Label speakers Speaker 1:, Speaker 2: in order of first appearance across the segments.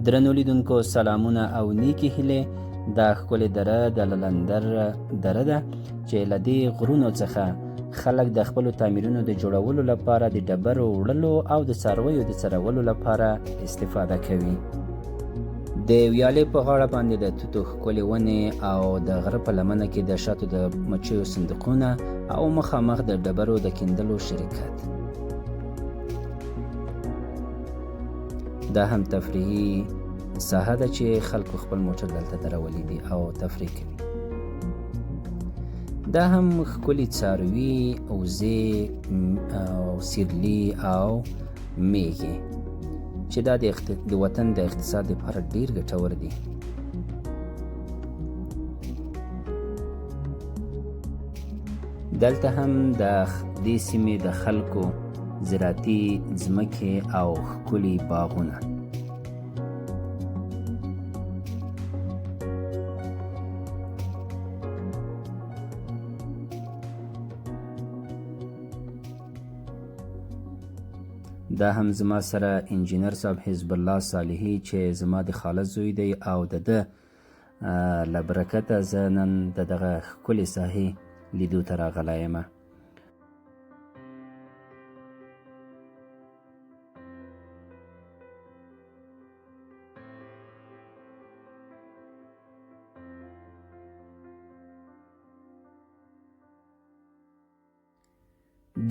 Speaker 1: درنو لیدونکو سلامونه او نیکی هیلې. دا ښکلې دره د للندر دره ده چې له دې غرونو څخه خلک د خپلو تعمیرونو د جوړولو لپاره د ډبرو وړلو او د څارویو د څرولو لپاره استفاده کوي. د ویالې په غاړه باندې د توتو ښکلې ونې او د غره په لمنه کې د شاتو د مچیو صندوقونه او مخامخ د ډبرو د کیندلو شرکت. دا هم تفریحي ساحه ده چې خلکو خپل موټر دلته درولی دي او تفریح کوي. دا هم ښکلي څاروي، وزې او سیرلي او میږې چې دا د وطن د اقتصاد لپاره ډیر ګټور دي. دلته هم د دې سیمې د خلکو زراعتي ځمکې او ښکلي باغونه. دا هم زما سره انجینر صاحب حزب الله صالحي چې زما د خاله زوی دی او د ده له برکته زه نن د دغه ښکلې ساحې لیدو ته راغلی یم.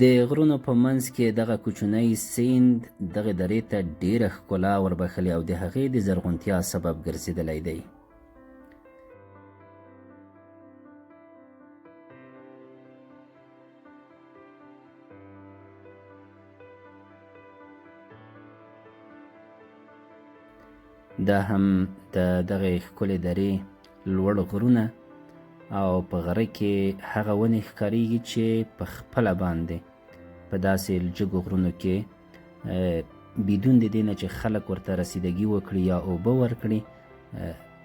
Speaker 1: د غرونو په منځ کې دغه کوچنی سیند دغه درې ته ډیره ښکلا وربخلې او د هغې د زرغونتیا سبب ګرځېدلی دی. دا هم د دغه ښکلې درې لوړ غرونه او په غره کې هغه ونې ښکاریږي چې په خپله باندې په داسې لجګو غرونو کې بدون د دې نه چې خلک ورته رسیدګي وکړي یا اوبه ورکړي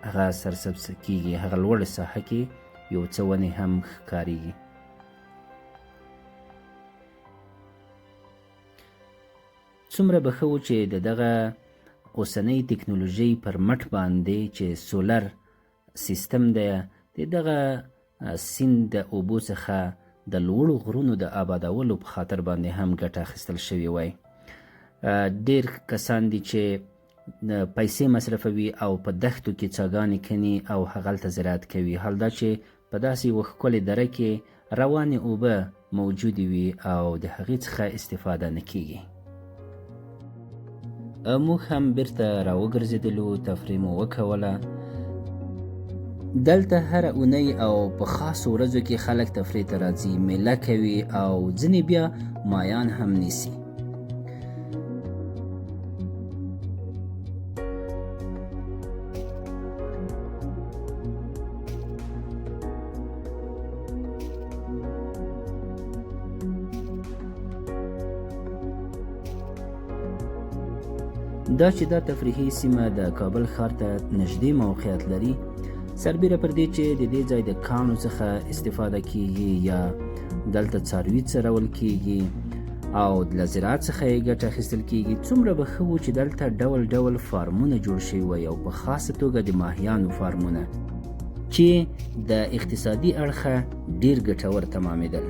Speaker 1: هغه سرسبز کیږي. هغه لوړه ساحه کې یو څه ونې هم ښکاریږي. څومره به ښه و چې د دغه اوسنۍ تکنولوژۍ پر مټ باندې چې سولر سیستم دی د دغه سیند د اوبو څخه د لوړو غرونو د آبادولو په خاطر باندې هم ګټه اخیستل شوې وای. ډیر کسان دي چې پیسې مصرفوي او په دښتو کې څاګانې کني او هغلته زراعت کوي، حال دا چې په داسې یوه ښکلې دره کې روانې اوبه موجودې وي او د هغې څخه استفاده نه کیږي. موږ هم بیرته راوګرځېدلو، تفریح مو وکوله. دلته هره اونۍ او په خاصو ورځو کې خلک تفریح ته راځي، میله کوي او ځینې بیا مایان هم نیسي. دا چې دا تفریحي سیمه د کابل ښار ته نږدې موقعیت لري، سربیره پر دې چې د دې ځای د کاڼو څخه استفاده کیږي یا دلته څاروي څرول کیږي او له زراعت څخه یې ګټه اخیستل کیږي، څومره به ښه و چې دلته ډول ډول فارمونه جوړ شوي وای او په خاصه توګه د ماهیانو فارمونه چې د اقتصادي اړخه ډیر ګټور تمامېدل.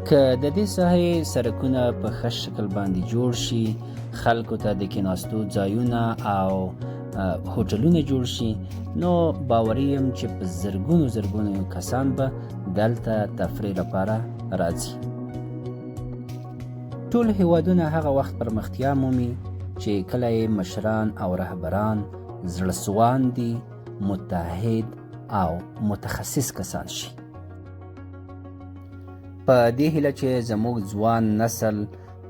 Speaker 1: که د دې ساحې سړکونه په ښه شکل باندې جوړ شي، خلکو ته د کېناستو ځایونه او هوټلونه جوړ شي، نو باوري یم چې په زرګونو کسان به دلته تفریح لپاره راځي. ټول هیوادونه هغه وخت پرمختیا مومي چې کله یې مشران او رهبران زړه سواندي، متحد او متخصص کسان شي. په دې هیله چې زموږ ځوان نسل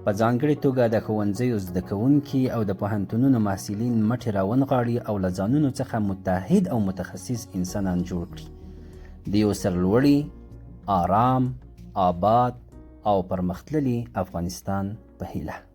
Speaker 1: په ځانګړې توګه د ښوونځیو زده کوونکي او د پوهنتونونو محصلین مټې راونغاړي او له ځانونو څخه متحد او متخصص انسانان جوړ کړي د یو سرلوړي، آرام، آباد او پرمختللي افغانستان په هیله.